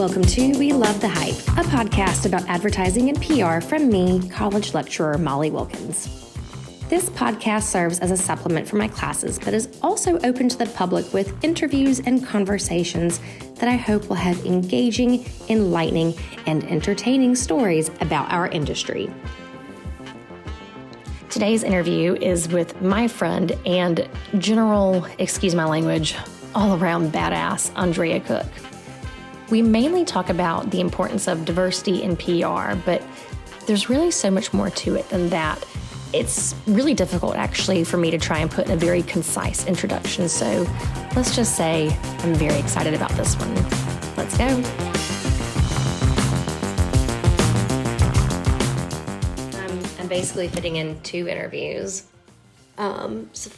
Welcome to We Love the Hype, a podcast about advertising and PR from me, college lecturer Molly Wilkins. This podcast serves as a supplement for my classes, but is also open to the public with interviews and conversations that I hope will have engaging, enlightening, and entertaining stories about our industry. Today's interview is with my friend and general, excuse my language, all-around badass, Andrea Cooke. We mainly talk about the importance of diversity in PR, but there's really so much more to it than that. It's really difficult, actually, for me to try and put in a very concise introduction, so let's just say I'm very excited about this one. Let's go. I'm basically fitting in two interviews.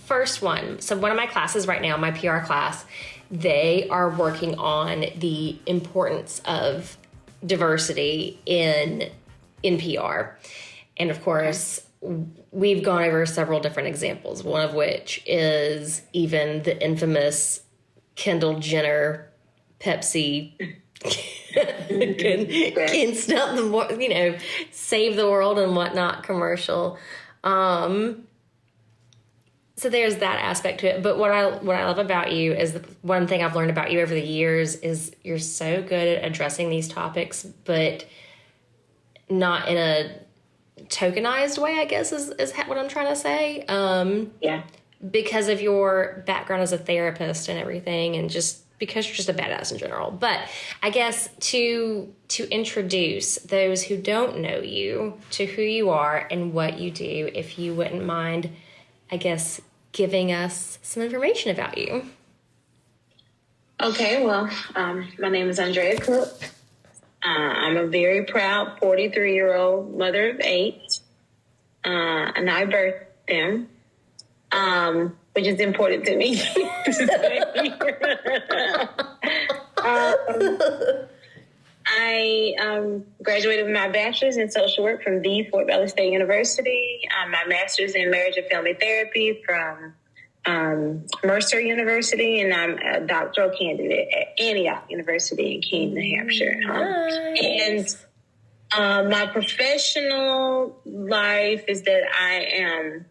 First one, one of my classes right now, my PR class, they are working on the importance of diversity in PR. And of course, we've gone over several different examples, one of which is even the infamous Kendall Jenner Pepsi can stop the, save the world and whatnot commercial. So there's that aspect to it. But what I love about you is one thing I've learned about you over the years is you're so good at addressing these topics, but not in a tokenized way, I guess is what I'm trying to say. Because of your background as a therapist and everything, and just because you're just a badass in general. But I guess to introduce those who don't know you to who you are and what you do, if you wouldn't mind, I guess, giving us some information about you. Okay, well, my name is Andrea Cooke. I'm a very proud 43-year-old mother of 8, and I birthed them, which is important to me. I graduated with my bachelor's in social work from the Fort Valley State University, my master's in marriage and family therapy from Mercer University, and I'm a doctoral candidate at Antioch University in Keene, New Hampshire. Nice. And my professional life is that I am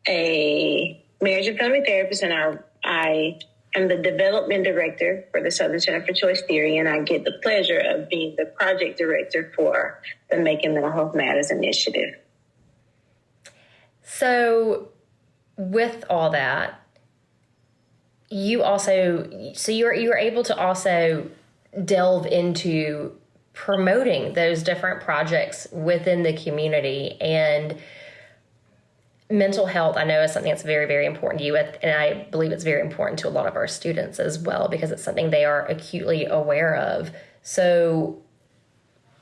a marriage and family therapist, and I am the development director for the Southern Center for Choice Theory, and I get the pleasure of being the project director for the Making Mental Health Matters initiative. So with all that, you were able to also delve into promoting those different projects within the community. And mental health, I know, is something that's very, very important to you, and I believe it's very important to a lot of our students as well, because it's something they are acutely aware of. So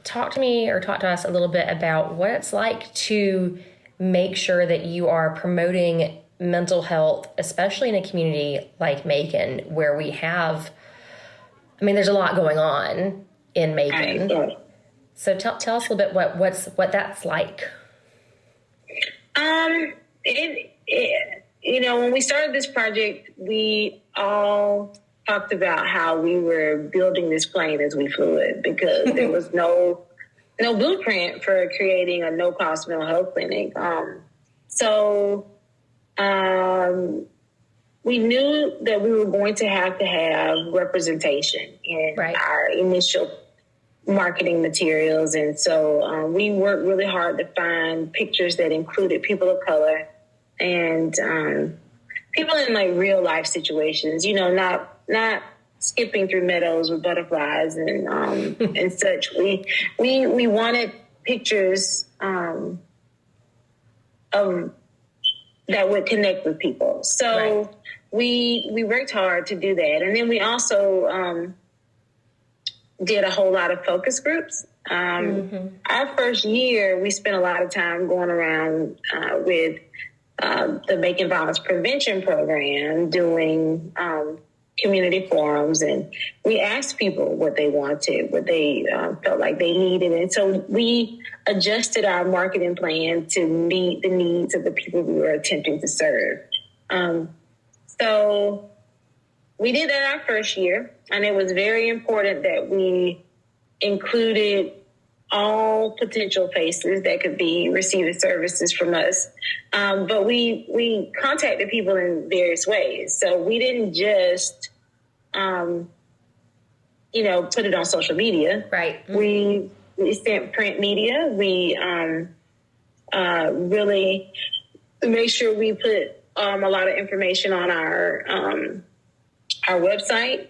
talk to us a little bit about what it's like to make sure that you are promoting mental health, especially in a community like Macon, where we have, there's a lot going on in Macon. So tell us a little bit what that's like. When we started this project, we all talked about how we were building this plane as we flew it, because there was no blueprint for creating a no-cost mental health clinic. We knew that we were going to have representation in our initial marketing materials. And so we worked really hard to find pictures that included people of color and people in real life situations, not skipping through meadows with butterflies and and such. We wanted pictures of that would connect with people. So we worked hard to do that. And then we also did a whole lot of focus groups. Our first year, we spent a lot of time going around with the Macon Violence Prevention Program, doing community forums, and we asked people what they wanted, what they felt like they needed. And so we adjusted our marketing plan to meet the needs of the people we were attempting to serve. So we did that our first year, and it was very important that we included all potential faces that could be receiving services from us. But we contacted people in various ways. So we didn't just, put it on social media. Right. We sent print media. We really made sure we put a lot of information on our website.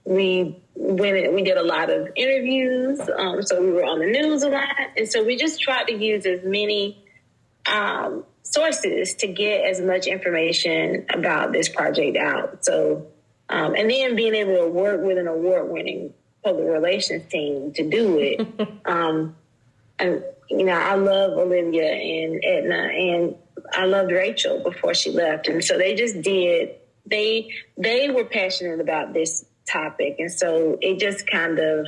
We did a lot of interviews, so we were on the news a lot. And so we just tried to use as many sources to get as much information about this project out. So, and then being able to work with an award-winning public relations team to do it. And, I love Olivia and Edna, and I loved Rachel before she left. And so they just did, they were passionate about this topic. And so it just kind of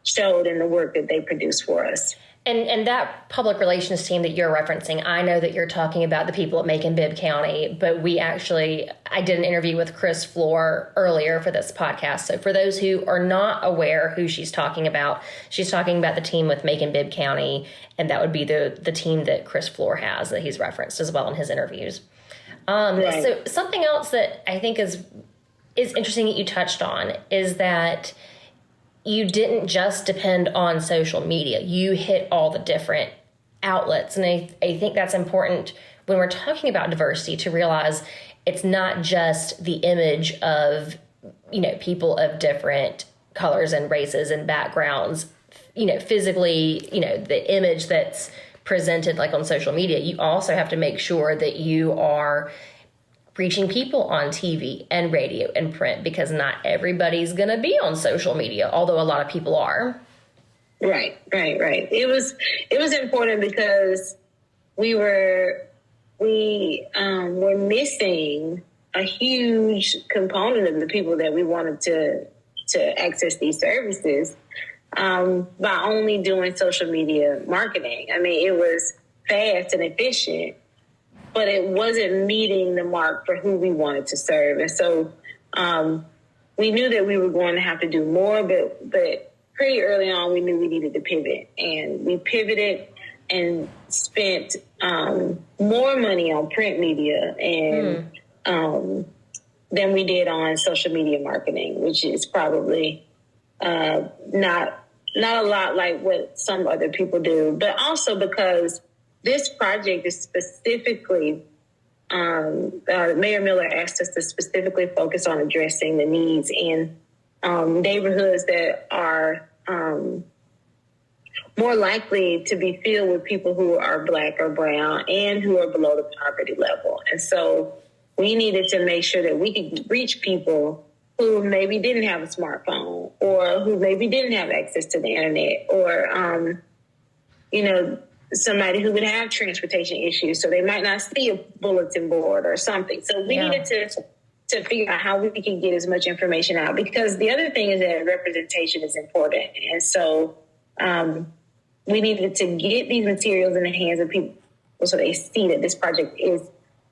showed in the work that they produced for us. And that public relations team that you're referencing, I know that you're talking about the people at Macon-Bibb County, but I did an interview with Chris Floor earlier for this podcast. So for those who are not aware who she's talking about the team with Macon-Bibb County, and that would be the team that Chris Floor has that he's referenced as well in his interviews. Right. So something else that I think is interesting that you touched on is that you didn't just depend on social media. You hit all the different outlets. And I think that's important when we're talking about diversity to realize it's not just the image of, people of different colors and races and backgrounds, physically, the image that's presented like on social media. You also have to make sure that you are reaching people on TV and radio and print, because not everybody's going to be on social media, although a lot of people are. Right. It was important because we were missing a huge component of the people that we wanted to access these services by only doing social media marketing. I mean, it was fast and efficient, but it wasn't meeting the mark for who we wanted to serve. And so we knew that we were going to have to do more, but pretty early on, we knew we needed to pivot. And we pivoted and spent more money on print media and than we did on social media marketing, which is probably not a lot like what some other people do, but also because this project is specifically, Mayor Miller asked us to specifically focus on addressing the needs in neighborhoods that are more likely to be filled with people who are Black or brown and who are below the poverty level. And so we needed to make sure that we could reach people who maybe didn't have a smartphone or who maybe didn't have access to the internet or, somebody who would have transportation issues, so they might not see a bulletin board or something. So we needed to figure out how we can get as much information out, because the other thing is that representation is important. And so we needed to get these materials in the hands of people so they see that this project is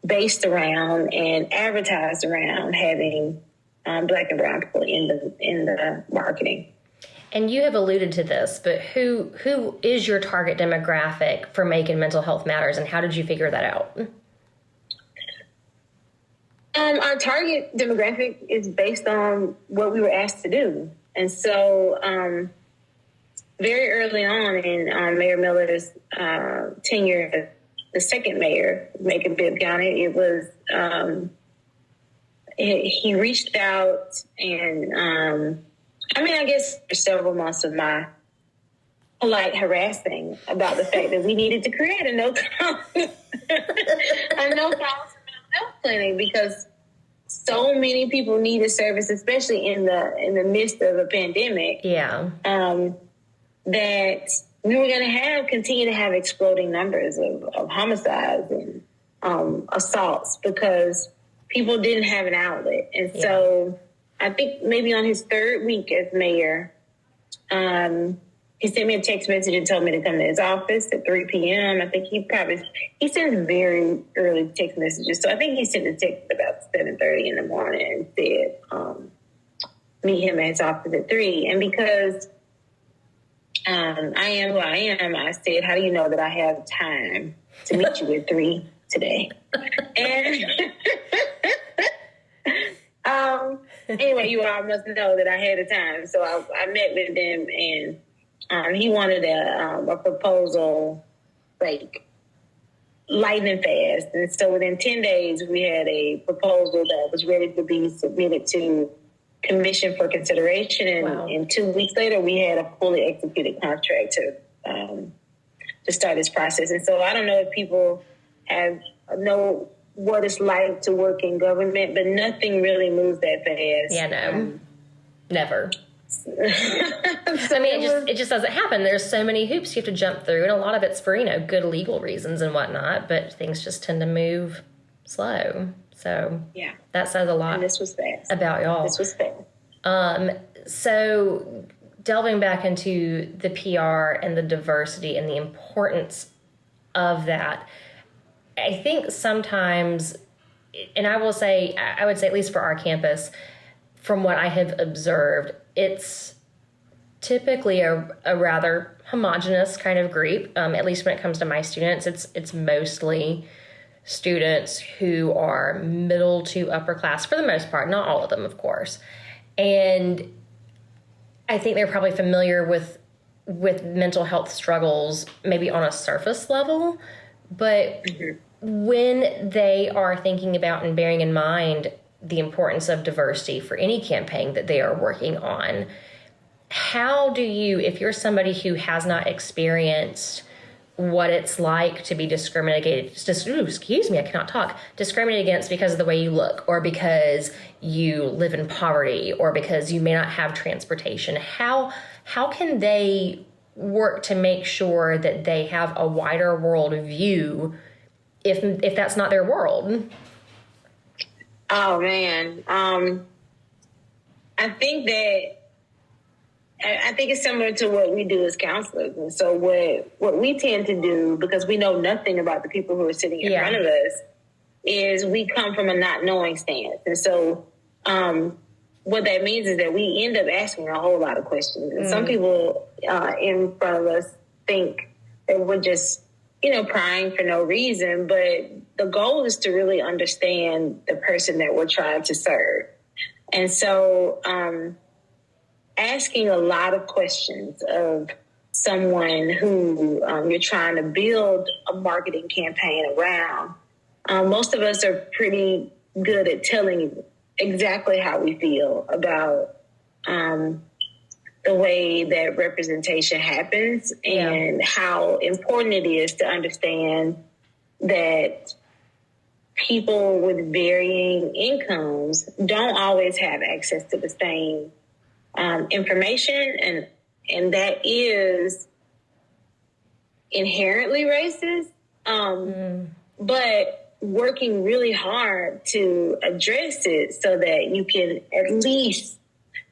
based around and advertised around having Black and brown people in the marketing. And you have alluded to this, but who is your target demographic for Macon Mental Health Matters, and how did you figure that out? Our target demographic is based on what we were asked to do. And so very early on in Mayor Miller's tenure as the second mayor of Macon-Bibb County, it was he reached out and I guess for several months of my polite harassing about the fact that we needed to create a no-cost mental health clinic, because so many people needed service, especially in the midst of a pandemic. Yeah. That we were going to continue to have exploding numbers of homicides and assaults because people didn't have an outlet. And so I think maybe on his third week as mayor, he sent me a text message and told me to come to his office at 3 p.m. I think he sends very early text messages. So I think he sent a text about 7:30 in the morning and said, meet him at his office at 3. And because I am who I am. I said, how do you know that I have time to meet you at 3 today? And anyway, you all must know that I had a time. So I met with him, and he wanted a proposal, like, lightning fast. And so within 10 days, we had a proposal that was ready to be submitted to commission for consideration. And 2 weeks later, we had a fully executed contract to start this process. And so I don't know if people know what it's like to work in government, but nothing really moves that fast. Yeah, no, never. I mean, it just doesn't happen. There's so many hoops you have to jump through, and a lot of it's for, good legal reasons and whatnot, but things just tend to move slow. So yeah, that says a lot. And this was fast. About y'all. This was fast. So delving back into the PR and the diversity and the importance of that, I think sometimes, and I would say at least for our campus, from what I have observed, it's typically a rather homogenous kind of group. At least when it comes to my students, it's mostly students who are middle to upper class for the most part, not all of them, of course. And I think they're probably familiar with mental health struggles, maybe on a surface level, but when they are thinking about and bearing in mind the importance of diversity for any campaign that they are working on, how do you, if you're somebody who has not experienced what it's like to be discriminated against because of the way you look, or because you live in poverty, or because you may not have transportation, how can they work to make sure that they have a wider world view if that's not their world? Oh man, I think it's similar to what we do as counselors. And so what we tend to do, because we know nothing about the people who are sitting in front of us, is we come from a not knowing stance. And so what that means is that we end up asking a whole lot of questions. And some people in front of us think that we're just, prying for no reason. But the goal is to really understand the person that we're trying to serve. And so asking a lot of questions of someone who you're trying to build a marketing campaign around. Most of us are pretty good at telling exactly how we feel about the way that representation happens, and how important it is to understand that people with varying incomes don't always have access to the same information, and that is inherently racist, but working really hard to address it so that you can at least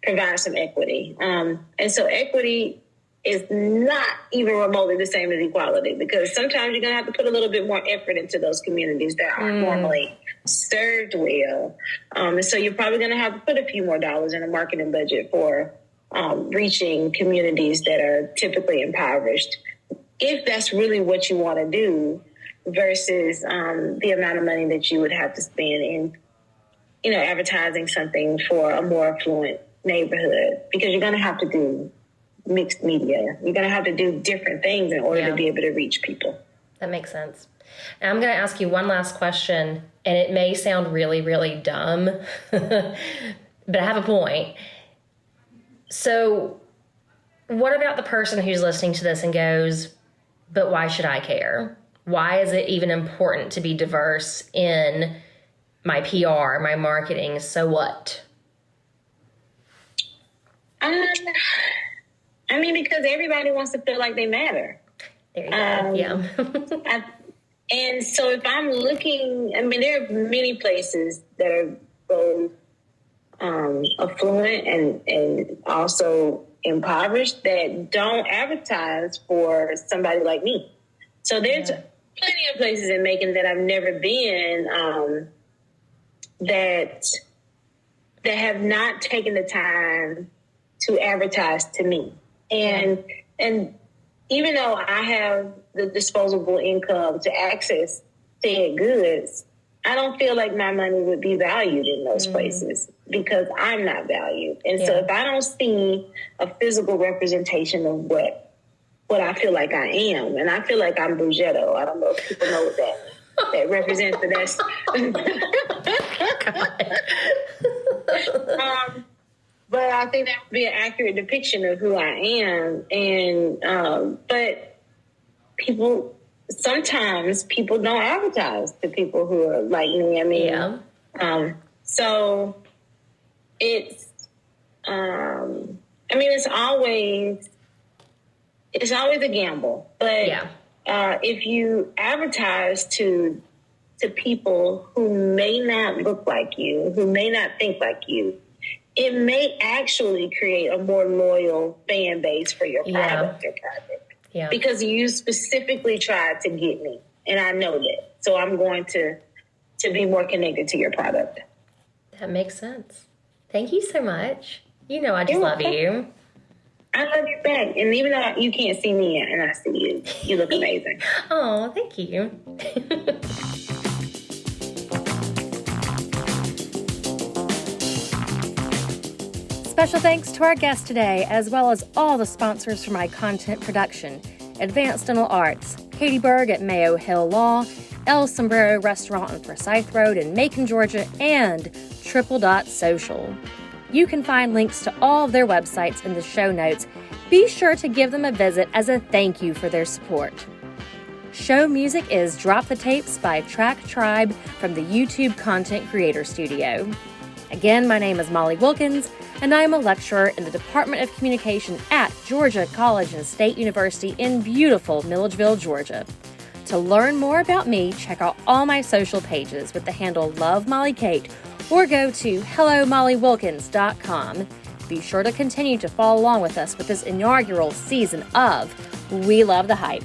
provide some equity. And so equity is not even remotely the same as equality, because sometimes you're going to have to put a little bit more effort into those communities that aren't normally served well. And so you're probably going to have to put a few more dollars in a marketing budget for reaching communities that are typically impoverished, if that's really what you want to do, versus the amount of money that you would have to spend in, advertising something for a more affluent neighborhood, because you're going to have to do mixed media. You're going to have to do different things in order to be able to reach people. That makes sense. And I'm going to ask you one last question, and it may sound really, really dumb, but I have a point. So what about the person who's listening to this and goes, but why should I care? Why is it even important to be diverse in my PR, my marketing? So what? Because everybody wants to feel like they matter. There you go. Yeah. And so if I'm looking, there are many places that are both affluent and also impoverished that don't advertise for somebody like me. So there's plenty of places in Macon that I've never been that have not taken the time to advertise to me. And And even though I have the disposable income to access said goods, I don't feel like my money would be valued in those places because I'm not valued. And so if I don't see a physical representation of what I feel like I am, and I feel like I'm Bugetto. I don't know if people know what that represents, but that's but I think that would be an accurate depiction of who I am. And but sometimes people don't advertise to people who are like me. I mean, so it's it's always a gamble. But if you advertise to people who may not look like you, who may not think like you, it may actually create a more loyal fan base for your product or project. Yeah. Because you specifically tried to get me, and I know that. So I'm going to be more connected to your product. That makes sense. Thank you so much. You know I just love you. I love you back. And even though you can't see me and I see you, you look amazing. Oh, thank you. Special thanks to our guest today, as well as all the sponsors for my content production. Advanced Dental Arts, Katie Berg at Mayo Hill Law, El Sombrero Restaurant on Forsyth Road in Macon, Georgia, and Triple Dot Social. You can find links to all of their websites in the show notes. Be sure to give them a visit as a thank you for their support. Show music is Drop the Tapes by Track Tribe from the YouTube Content Creator Studio. Again, my name is Molly Wilkins, and I am a lecturer in the Department of Communication at Georgia College and State University in beautiful Milledgeville, Georgia. To learn more about me, check out all my social pages with the handle Love Molly Kate, or go to HelloMollyWilkins.com. Be sure to continue to follow along with us with this inaugural season of We Love the Hype.